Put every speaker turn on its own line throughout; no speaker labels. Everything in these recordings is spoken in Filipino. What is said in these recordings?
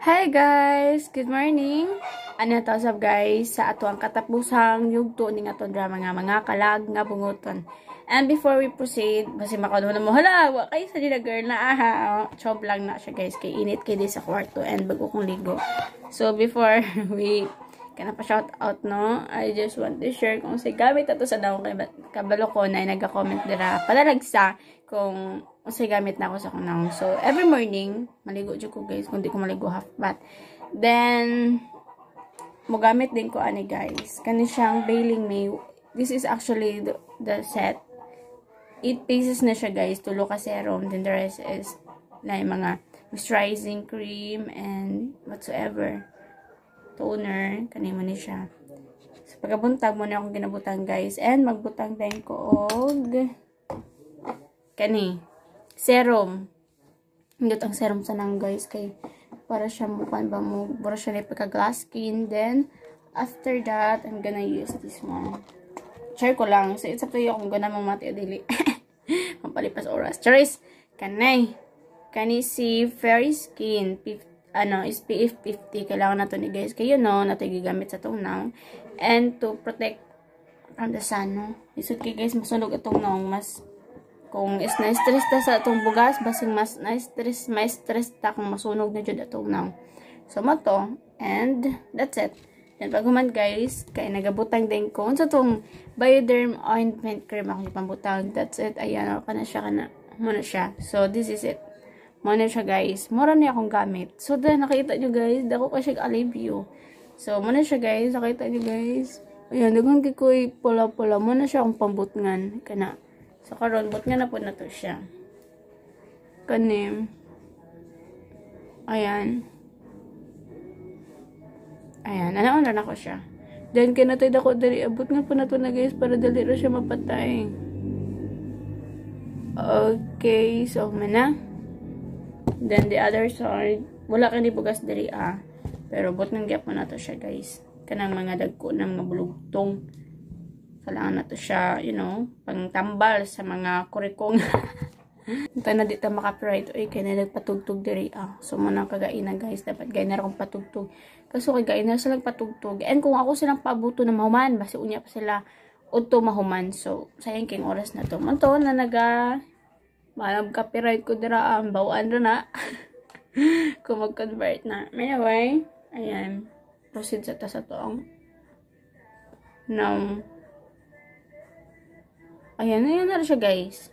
Hi guys! Good morning! Ano to sab guys sa ato ang katapusang yugto ning aton drama nga mga kalag nga bunguton. And before we proceed, basi makadto na mo hala, wa kay sa dila girl na aha. Chob lang na siya guys kay init kay di sa kwarto and bago kong ligo. So before we kana pa shout out no, I just want to share kung sa gamit ato sa daw kay kabalo ko na naga-comment dira palalagsa kung unsay gamit na ako sa kunang. So every morning maligo jud ko guys kung di ko maligo half bath. Then mo gamit din ko ani guys. Kani siyang Bailing May. This is actually the set. 8 pieces na siya guys, tulo ka serum, then the rest is na mga moisturizing cream and whatsoever. Toner, kanimo ni siya. So, pagkabuntag mo na akong ginabutang guys. And magbutang din ko og kani serum. Hindot ang serum sa nang guys kay para siya mukan ba mo para siya ni pagka glass skin. Then after that I'm gonna use this one. Share ko lang. So it's up to you kung gana mong mati o dili. Pampalipas oras. Charis kanay kani si Fairy Skin SPF 50 kailangan nato ni guys kayo no nato gigamit sa tunaw and to protect from the sun no. Isod kay guys masunog itong naong mas kung is na-stress ta sa itong bugas basing mas na-stress ta kung masunog na jud atong naong. So mo to and that's it. Then pag human guys kay nagabutang din ko sa tong Bioderm ointment cream ako pambutang. That's it. Ayan kana siya muna siya. So this is it. Muna siya guys. Mura niya akong gamit. So then nakita nyo guys. Dako ko siya alivio. So muna siya guys. Nakita nyo guys. Ayan. Dagang kikoy pula-pula. Muna siya akong pambutngan. Kana. So karon butngan na po na to siya. Kanim. Ayan. Ayan. Anaon na ko siya. Then kinatay dako dali. Abot nga po na to na guys. Para dali ra siya mapatay. Okay. So mana. Then the other side, wala kani bugas diri pero bot nang gyapon nato siya guys. Kanang mga dagko ng mga bulugtong. Kailangan nato siya, you know, pangtambal sa mga kurikong. Tay na dito maka-copyright oy kay na nagpatugtog diri So mo nang kagaina guys, dapat gay na akong patugtog. Kaso kay gay na sila patugtog. And kung ako silang pabuto na mahuman, basi unya pa sila udto mahuman. So sayang king oras na to. Manto na malam copyright ko dira ang bawaan ro na. Kung mag-convert na. Anyway, ayan. Proceed sa to ang now. Ayan na siya guys.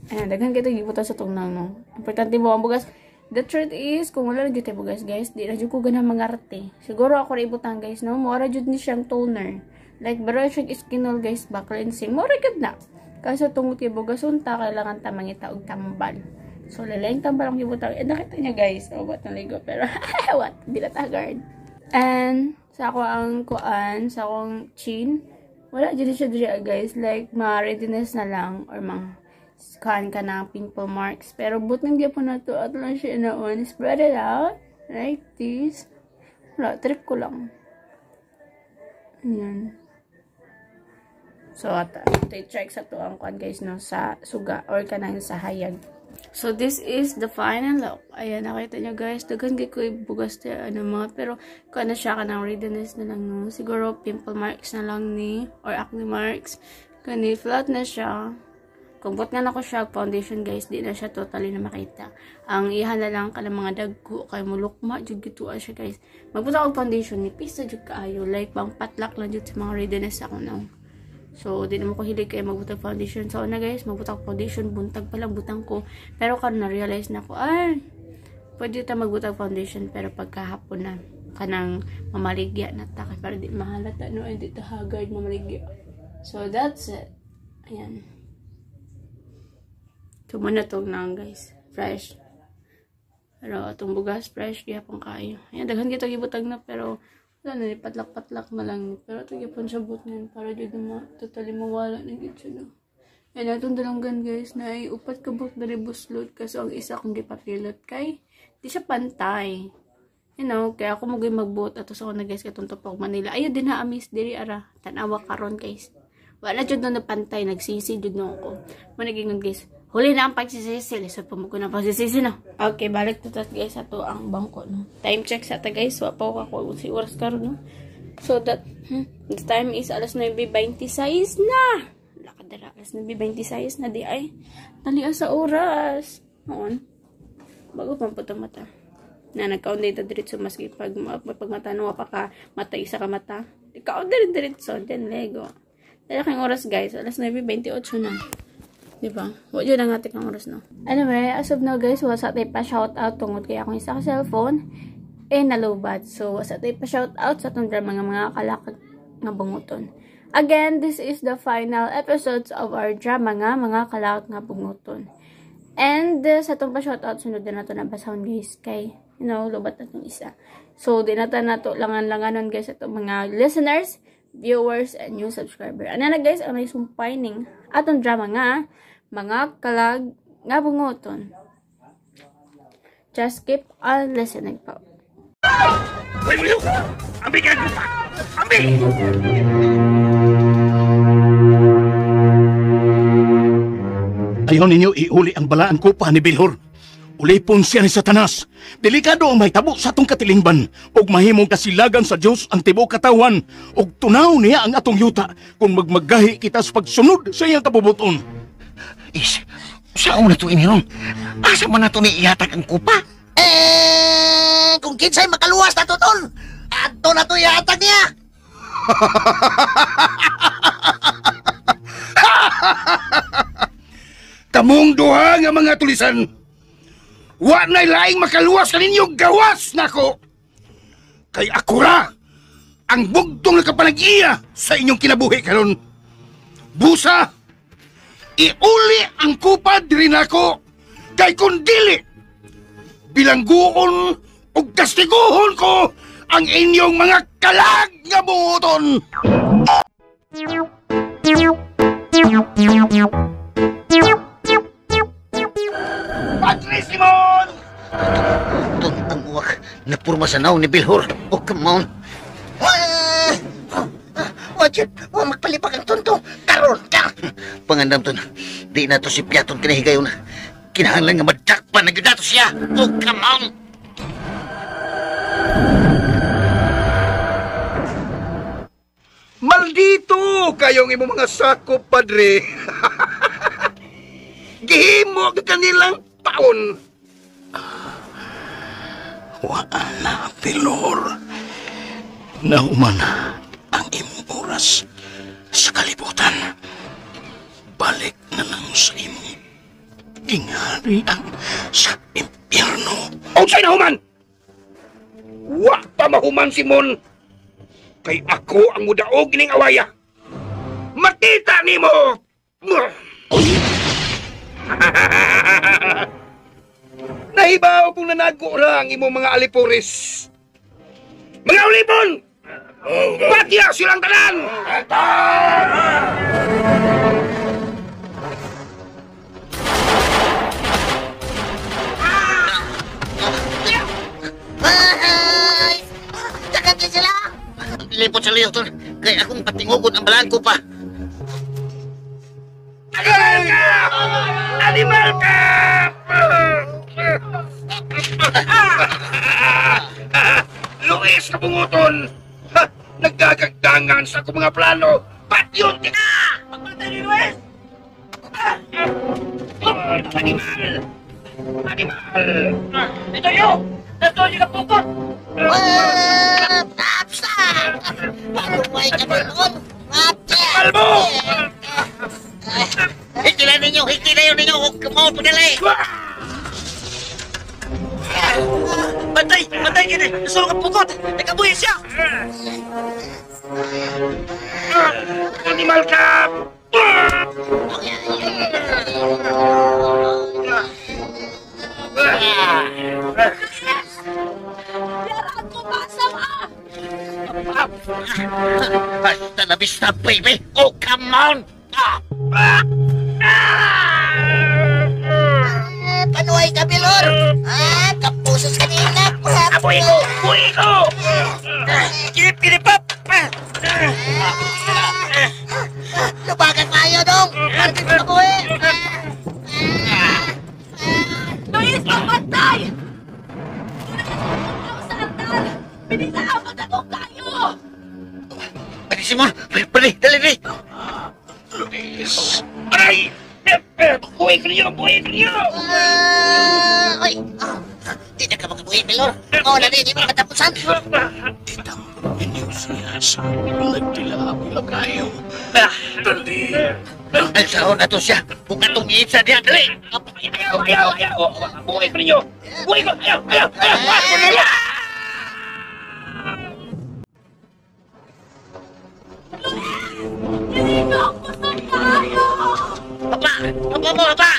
Ayan, daghan kita gibuta sa tong nang no. Importante mo ang bugas. The truth is, kung wala jud tay bugas guys, di ra jud ko ganang mangarte. Siguro ako ra ibutang guys no. Mora jud ni siyang toner. Like baro siya skinol guys, back cleansing. Mora gid na. Kaso tungod kay bugason ta kailangan ta mangita og tambal. So lalayng tambal ang gibutang. Nakita niya guys, what na ligo pero what, di na tagad. And sa ako ang kuan, sa akong chin, wala jud siya diri guys, like ma-readiness na lang or mang scan ka ng pimple marks. Pero but nang gyapon na to at lang siya naon, spread it out like this. Wala, trick ko lang. Ayan. So, i-check sa to ang kuan guys no sa suga or kanang sa hayag. So, this is the final look. Ayan, nakita nyo guys. Dagan ko bugas na mga. Pero, kung na siya kanang readiness na lang no. Siguro, pimple marks na lang ni. Or acne marks. Kani, flat na siya. Kung bot nga na ko siya foundation guys, di na siya totally na makita. Ang ihan na lang ka ng mga dagko. Kay mulukma, jud gituan siya guys. Magpunta ko foundation ni. Pisa jud kaayo. Like, pang patlak lang jud sa mga readiness ako no. So, di naman ko hilig kayo magbutang foundation. So, na guys, magbutang foundation. Buntag pa lang butang ko. Pero karon na-realize na ko, pwede tayo magbutang foundation. Pero pagkahapon na, kanang mamaligya na ta. Para di mahalata, no? Hindi ta haggard mamaligya. So, that's it. Ayan. So, muna itong nang guys. Fresh. Pero, itong bugas, fresh. Kaya pang kayo. Ayan, daghan kita gibutang na. Pero, wala na, patlak-patlak na lang. Pero ito yapon siya but ngayon para dito totally mawala na gito siya. Yan, itong dalanggan guys na ay upat ka but na buslot kasi ang isa kong gipapilot kay di siya pantay. You know, kaya ako mag-boot ato sa ako na guys katong Tupog Manila. Ayun din ha, amis diri ara. Tanawa karon guys. Wala jud na napantay, nagsisi jud no ako. Managing guys. Huli na ang pagsisisi. Lisod pa mo ko na pagsisisi, no? Okay, balik to guys. Ato ang bangko, no? Time check sa ta, guys. Wapaw ako si oras karon, no? So that, the time is alas 9:26 na! Lakadara, alas 9:26 na di ay. Talia sa oras. Noon. Bago pang putang mata. Na nagkaon dito diretso maski pag matano pa ka mata isa ka mata. Ikaw diretso then lego. Dala kang oras guys, alas 9:28 na. Diba? Huwag yun ang ating oras, no? Anyway, as of now, guys, wasa tayo pa shoutout tungod kaya akong isa ka cellphone nalubad. So, wasa tayo pa shoutout sa itong mga kalakag nga bunguton. Again, this is the final episodes of our drama nga mga kalakag nga bunguton. And, sa itong pa shoutout, sunod na ito na basahon, guys, kay, lubat na itong isa. So, dinata na ito langan-langanon, guys, itong mga listeners, viewers, and new subscriber. Ano na, guys, ang may sumpaining atong drama nga mga kalag nga bunguton. Just keep on listening po.
Ayaw ninyo iuli ang balaan ko pa ni Bilhor. Ulipon siya ni Satanas. Delikado ang mahitabo sa atong katilingban. Og mahimong kasilagan sa Diyos ang tibok katawan. Og tunaw niya ang atong yuta kung magmagahi kita sa pagsunod sa iyang kabubuton.
Saan mo na ito ininom? Asa mo na ito ni ihatag ang kupa? Kung kinsay makaluwas na ito ton, ato na ito ihatag niya.
Kamong duha nga mga tulisan. Wa na'y laing makaluwas kaninyong gawas nako. Kay ako ra ang bugtong nakapanag-iya sa inyong kinabuhi karon. Busa, iuli ang kupad rin ako kay kung dili bilangguon o kastiguhon ko ang inyong mga kalag nga bunguton. Padre Simon!
Ito ang uwak na purma sa naw ni Bilhor. Oh, come on. Wajud, huwag magpalipak ang tonto. Karon ka! Pangandam ton, di na to si Piaton kinahigayon na. Kinahanglan nga madakpan na gyud siya. Oh, come on!
Maldito kayong imong mga sakop, Padre. Gihimo ka kanilang taon. Wala, Bilhor. Nauman ang imong oras sa kalibutan. Balik na lang sa imong ingarian sa impyerno. O sa'y nahuman! Wa pa mahuman, Simon! Kay ako ang mudaog ning awaya. Makita nimo! Nahibaw kung nanago ra ang imong mga alipuris. Mga ulipon! Patya silang tanan!
Takan ka sila! Lipot sa liyo, ton. Kaya akong patingugon ang balaan ko pa.
Animal ka! Animal ka! Luis na bunguton! Nagkagagdangan sa akong mga plano! Patyon ka! Pagpatay ni Luis! Animal! Animal! Ito yun! Ito yung kapukot!
Tapsa! Parumay ka na noon!
Kalbo!
Hikilayo ninyo! Huwag mo padalay! Bantay! Bantay ka na! Nasulong ang pukot! Nagkabuhin siya!
Animal ka!
Hasta la vista, baby! Oh, come on! Panuhay ka, Bilor! Kapusos kanina!
Abuhay ko! Buhay ko!
Kinip-kinipap! Lubagan kayo, dong! Ating pabuhay!
Luis, mamatay! Ako sa altar! Pinilaabot ako kayo!
Padre Simon! Padre, dali, dali!
Luis! Aray! Buhay ka niyo! Buhay ka niyo!
Ay! Di na ka makabuhi, Milor. Oo na rin, di mo katapusan.
Itang ninyo siya sa nagtila kayo. Dali!
Ang sahon na to siya. Kung atong iitsa diyan, dali!
Ayaw! Buhay ka niyo! Buhay ka! Ayaw!
Hindi na ako sa kayo!
Papa! Papa mo, papa!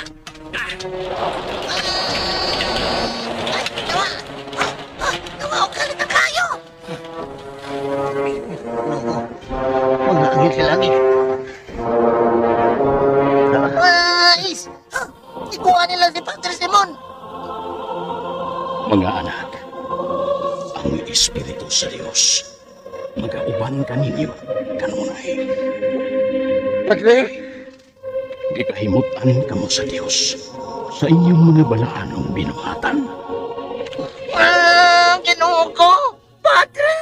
Nawa, ugalit na kayo! Mga angin sa langit. Guys! Ikuha nila si Padre Simon!
Mga anak, ang Espiritu sa Diyos, magauban ka ninyo kanunay.
Padre!
Di kahimutan ka mo sa Diyos sa inyong mga balaanong binuhatan.
Ginoo ko! Padre!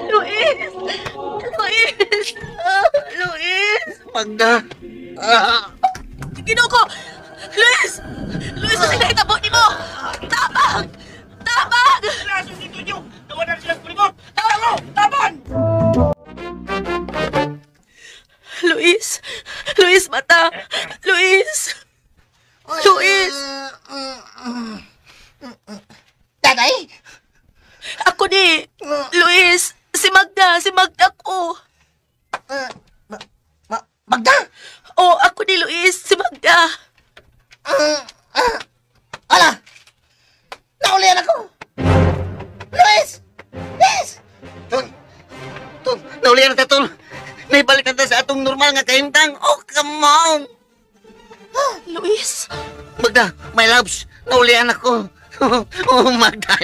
Luis! Luis! Luis!
Magda!
Ginoo ko! Luis! Luis, ano sinahitabo ni mo? Tabang! Tabang!
Lasong dito nyo! Nawanan sila sa kulimot! Taban!
Luis! Luis, mata! Luis! Luis!
Tatay!
Ako ni! Luis! Si Magda! Si Magda ko!
Magda!
Oh, ako ni Luis! Si Magda!
Ala! Naulian ako! Luis! Luis! Tol, naulian na tol. Naibalik na ta sa atong normal nga kahimtang. Oh, come on!
Luis!
Magda, my loves, naulian ako. Oh, Magda.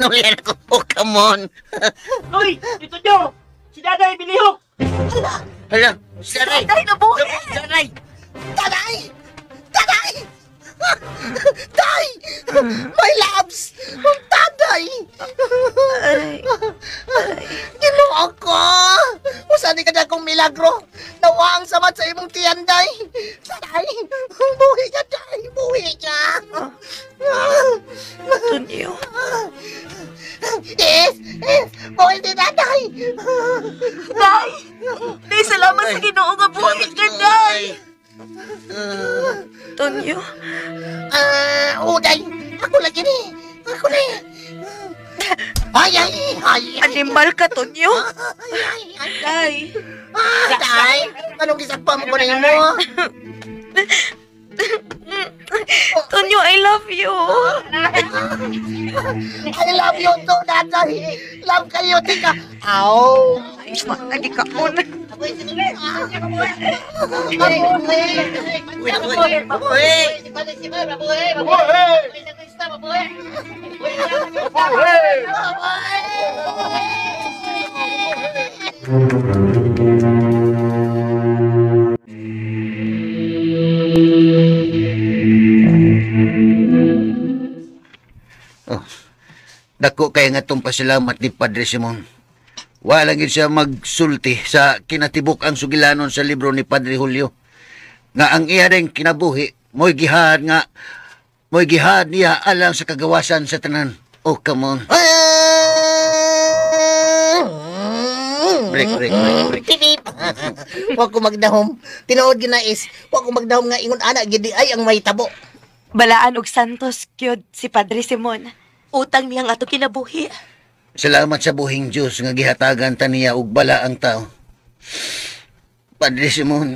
Naulian ako. Oh, come on.
Hoy! Dito nyo! Si Daday Bilihok!
Hala, Saray!
Tatay na buhay!
Saray! Tatay! Tatay! Tay! My loves! Tatay! Ginoo ako! Usani ka na akong milagro! Nawang samat sa imong tiyanday! Tatay! Buhi ka, tay! Buhi ka!
Tunyo!
Yes! Yes! Buhi din, tatay!
Day! Day, salamat sa Ginoo nga buhay ka, Day! Tunyo!
Uday! Ako lagi ni! Ako ni! Ay!
Animal ka, Tunyo! Day!
Tay! Anong gisagpa mo ko na mo?
Tunyo, I love you!
I love you too, Tatay! Love kayo, tika! Ow!
Ay, lagi ka muna!
Dako kay nga itong pasalamat ni Padre Simon. Wala gid siya magsulti sa kinatibuk ang sugilanon sa libro ni Padre Julio. Nga ang iya ring kinabuhi, mo'y gihad niya alang sa kagawasan sa tanan. Oh, come on. Break.
Wa ko magdahom. Tinuod ginais. Wa ko magdahom nga ingon ana gidi ay ang may tabo.
Balaan og santos kyud si Padre Simon. Utang niyang ato kinabuhi.
Salamat sa buhing Diyos nga gihatagan ta niya og bala ang tao. Padre Simon,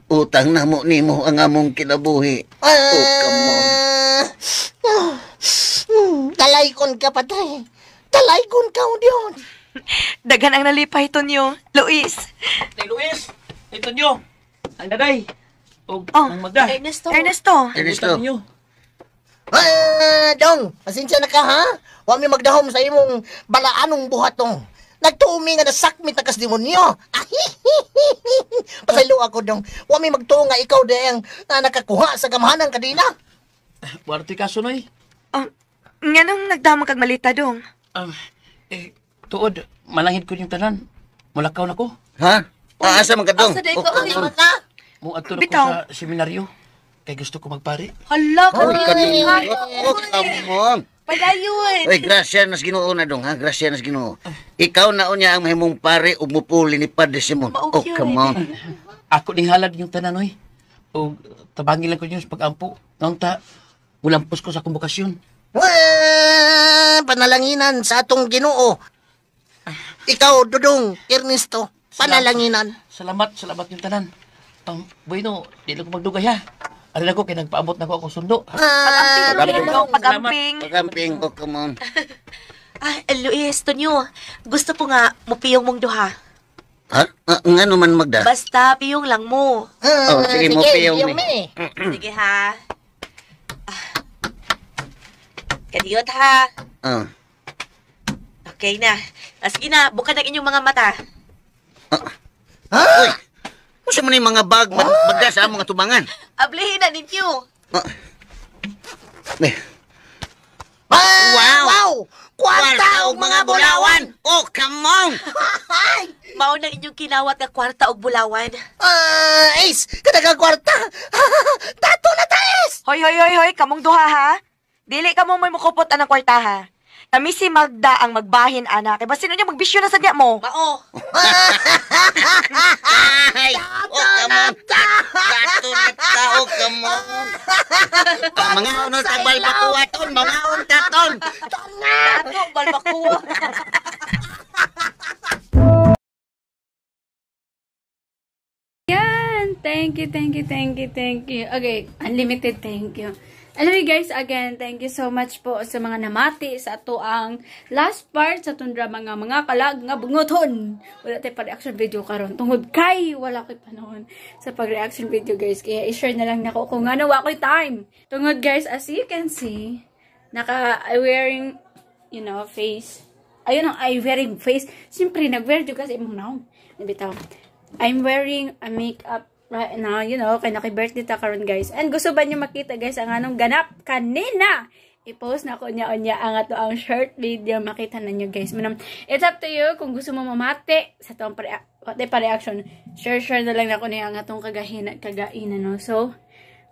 utang na mo nimo ang among kinabuhi. Oh, come on.
Talaykon ka patay. Talaykon ka diyon.
Dagan ang nalipay, Tunyo. Luis!
Tay Luis! Dito nyo! Ang Daday! O
Oh,
ang Magda!
Ernesto!
Ernesto.
Utang ninyo.
Dong, pasensya na ka ha? Wa mi magdahom sa imong balaanong buhatong. Nagtuumi nga nasakmit na kas demonyo. Pasaylo ako dong. Wa may magtuo nga ikaw dayang nakakuha sa gamahanan kadina.
Warti ka, Sunoy.
Nga nung nagdamang kag malita dong.
Tuod, malangid ko yung tanan. Mulakaw na ko.
Ha? Asa man ka dong?
Asa day
Oh,
ka,
come on.
Mo ato na ko
Bitaw.
sa seminaryo. Kay gusto ko magpari.
Hala ka
Oy,
rin.
come on.
Padayon.
Oy, grasya nas Ginoo na dong, ha? Grasya nas Ginoo. Ikaw na unya ang mahimong pare ug mupuli ni Padre Simon.
Mao
Oh,
yun.
come on.
Ako ning halad yung tanan, oy. O tabangin lang ko yung pag-ampo. Nang ulampos ko sa kumbokasyon.
Panalanginan sa atong Ginoo. Ikaw, Dudong, Ernesto, panalanginan.
Salamat yung tanan. Bueno, di lang ko magdugay ha. Ano na ko, kaya nagpaabot na ko ako sundo.
Pagamping.
Pagamping ko, come on.
Luis, Tonyo. Gusto ko nga, mupiyong mong duha.
Ha? Nga naman magda?
Basta, piyong lang mo.
Sige mo, piyong
mi.
Sige ha. Kadiyot ha. Okay na. Sige na, buka ng inyong mga mata.
Uy, kung sa man yung mga bag, magda sa mga tubangan.
Ablihin na ninyo.
Wow! Kwarta og mga bulawan!
Oh, come on!
Mao na inyong kinawat nga kwarta og bulawan.
Ace! Kadagang kwarta! Tato na taes!
Hoy, kamong duha ha. Dili ka mo may mukupot anang kwarta ha. Kami si Magda ang magbahin, anak. Kaya ba sino niya magbisyo na sadya mo? Mao.
Ay! Oh, come on! Tato na tao, come on! Mga unong tagbal pakuwaton, mga untaton!
Tato, balbakuha.
Yan! Thank you. Okay, unlimited thank you. Anyway guys, again, thank you so much po sa mga namati sa ato ang last part sa tundra mga kalag nga bungoton. Wala tayo pa-reaction video karon tungod kay wala ko'y panahon sa pag-reaction video guys. Kaya i-share na lang nako kung ano wa ko'y time. Tungod guys, as you can see, wearing, face. Ayun ang wearing face. Siyempre, nag-wear dyan kasi imong naong. Nabitaw. I'm wearing a makeup right now, kay naki-birthday ta karon guys. And gusto ba niyo makita guys ang anong ganap kanina? I-post na ko niya ang ato ang short video, makita na niyo guys. It's up to you kung gusto mo mamati sa tong pa-reaction. Share na lang nako niya ang atong kagainan no. So,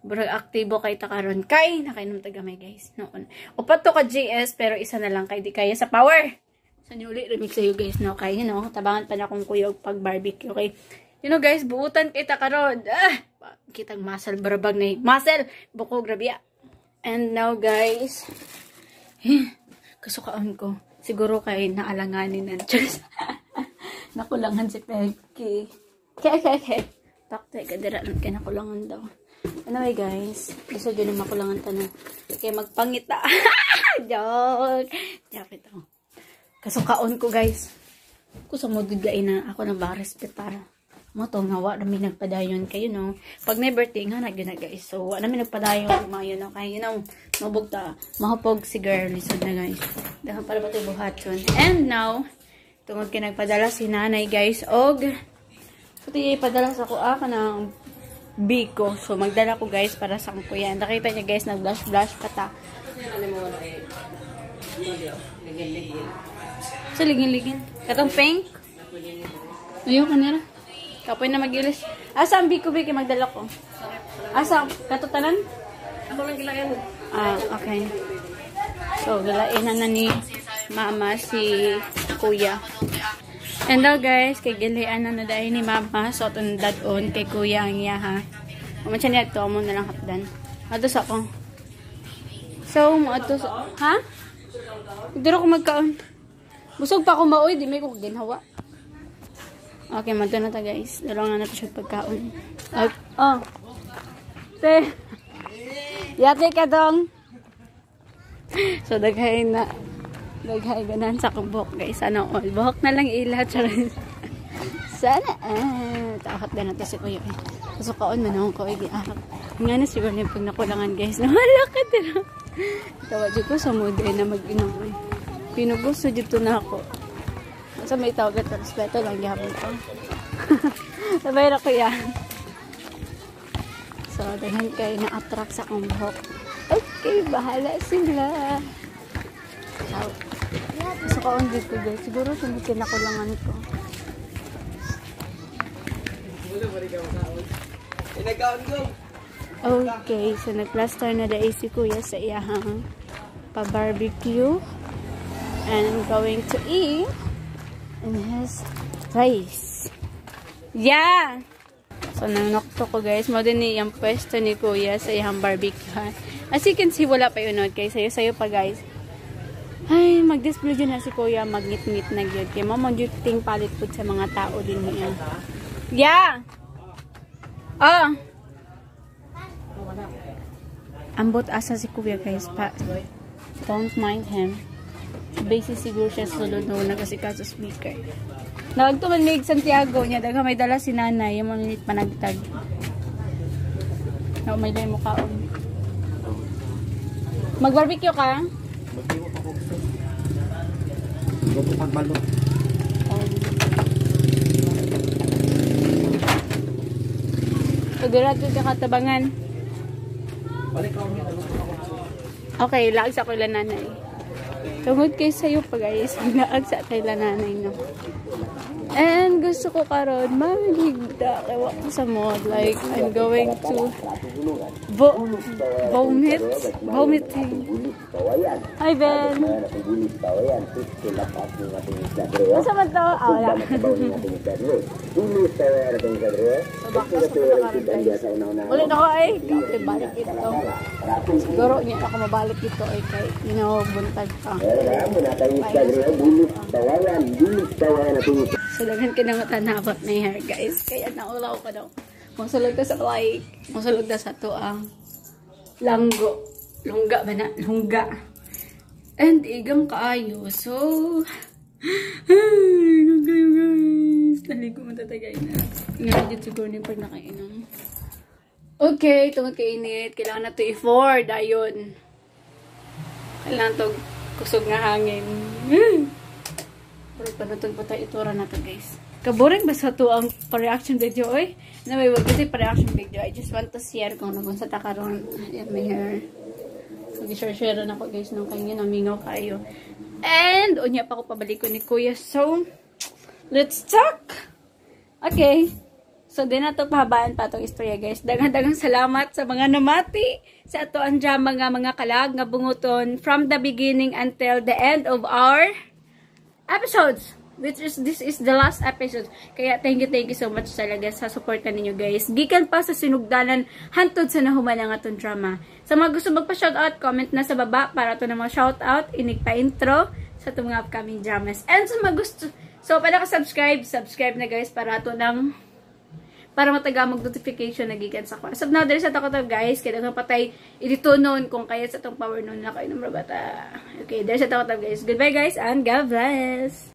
burag aktibo kay ta karon kay nakainom ta gamay guys. Noon. Upat to ka JS pero isa na lang kay di kaya sa power. Sa niuli remix sayo guys no kay tabangan pa na akong kuyog pag barbecue okay. Guys, buutan kita karon. Kitang muscle barabag na muscle. Buko grabya. And now guys, kasukaan ko. Siguro kay naalanganin na. Nakulangan si Peggy. Okay. Takte ka dira kay nakulangan daw. Anyway guys, gusto din na makulangan tanan. Kaya magpangita. Joke ito. Kasukaan ko guys. Kusa mo dudlain na ako ng respetar. Mo to nga wa nami nagpadayon kayo no. Pag may birthday nga na guys. So wa nami nagpadayon mayo no kay mabugta mahupog si girl lisod na guys. Dahan para ba tay buhaton. And now tungod kay nagpadala si nanay guys og puti padala sa ko ng biko. So magdala ko guys para sa ko yan. Nakita niya guys nag-blush pa ta. Sa ligin-ligin. Katong pink. Ayaw kanira. Kapoy na mag-ilis. Asa ang biko-biki magdala ko? Asa? Katutanan? Ako lang kilakay mo. Okay. So, galain na ni mama si kuya. And now guys, kay gilian na dahil ni mama. So, itong dadon kay kuya ang iya ha. Mamatsa niya ito. Amo na lang hapdan. Atos ako. So, atos. Ha? Duro ko magkaon. Busog pa ako maoy. Di may ko ginhawa. Okay, magto na ta guys. Dalawang na natin siya pagkaon. Te. Yate ka dong. So, daghay ganan sa kubok guys. Ano all. Buhok na lang ila. Sana. Takot na natin si Kuya. Kasukaon man akong Kuya. Nga na siguro na yung pag nakulangan guys. Nawala ka dito. Tawad dito sa mood na mag-inom. Pinugusto dito na ako. Sa may tawag at respeto lang yapon ko. Sabay na ko yan. So, dahil kayo na-attract sa akong buhok. Okay, bahala sila. So, kaundit ko guys. Siguro sumutin ako langan ko. Okay, so nag-plaster na dahil si Kuya sa iyahang pa-barbecue. And I'm going to eat in his place. Yeah! So, nangnokto ko guys. Mo din yung pwesto ni Kuya sa iyang barbecue. Ha? As you can see, wala pa yun. Kaya sayo pa guys. Ay, mag-display dyan na si Kuya. Mag-ngit-ngit na yun. Kaya mo mag-ting palit po sa mga tao din niya. Yeah! Oh! Ambot asa si Kuya guys. Don't mind him. Basic siguro siya sulod na kasi kaso speaker. Nagtumanig Santiago niya. Daga may dala si nanay. Yung malinit panagtag. May dahil mo kaon. Mag-barbecue ka? Pagdarat ka katabangan. Okay, laag sa ko ilan nanay. Tungod kayo sa'yo pa guys. Laag sa kayo nanay no. And gusto ko karon maghigda kay wa ko sa mod. Like, I'm going to vomiting. Hi, Ben. Masa man to? Ah, wala. Sabaktas ko na karon guys. Ulit ako ay. Kape, balik ito. Siguro niya ako mabalik ito ay kay, you know, buntag ka. Sulagan ka na matanabot na hair guys. Kaya naulaw ka daw. Masulog ka sa like. Masulog na sa to ang langgo. Lungga ba na? Lungga. And igam kaayo. So, igam kayo guys. Tali ko matatagay na. Ngayon siguro niyo pag nakainom. Okay, tungkol kainit. Kailangan na to i-for. Dayon. Kailangan to kusog nga hangin. Pero panutod po tayo itura na to guys. Kaboring ba sa to ang pa-reaction video oy? Na may wag kasi pa-reaction video. I just want to share kung nagun sa takaron. Ayan may hair. Mag-share na ako guys nung kanya namingaw kayo. And unya pa ko pabalik ko ni Kuya. So, let's talk! Okay. So, din na ito pahabaan pa itong istorya guys. Dagang salamat sa mga namati sa ato ang mga kalag nga bunguton from the beginning until the end of our episodes, which is this is the last episode. Kaya thank you so much talaga sa suporta ninyo guys. Gikan pa sa sinugdanan hantod sa nahuman ang atong drama. Sa mga gusto magpa-shoutout, comment na sa baba para to na mga shoutout, inig pa intro sa itong mga upcoming dramas. And sa mga gusto, so para ka-subscribe na guys para to ng para mataga mag-notification na gikan sa kwa. So now there sa takot guys, kaya nang patay idito noon kung kaya sa tong power noon na kayo ng bata. Okay, there's sa takot guys. Goodbye guys and God bless.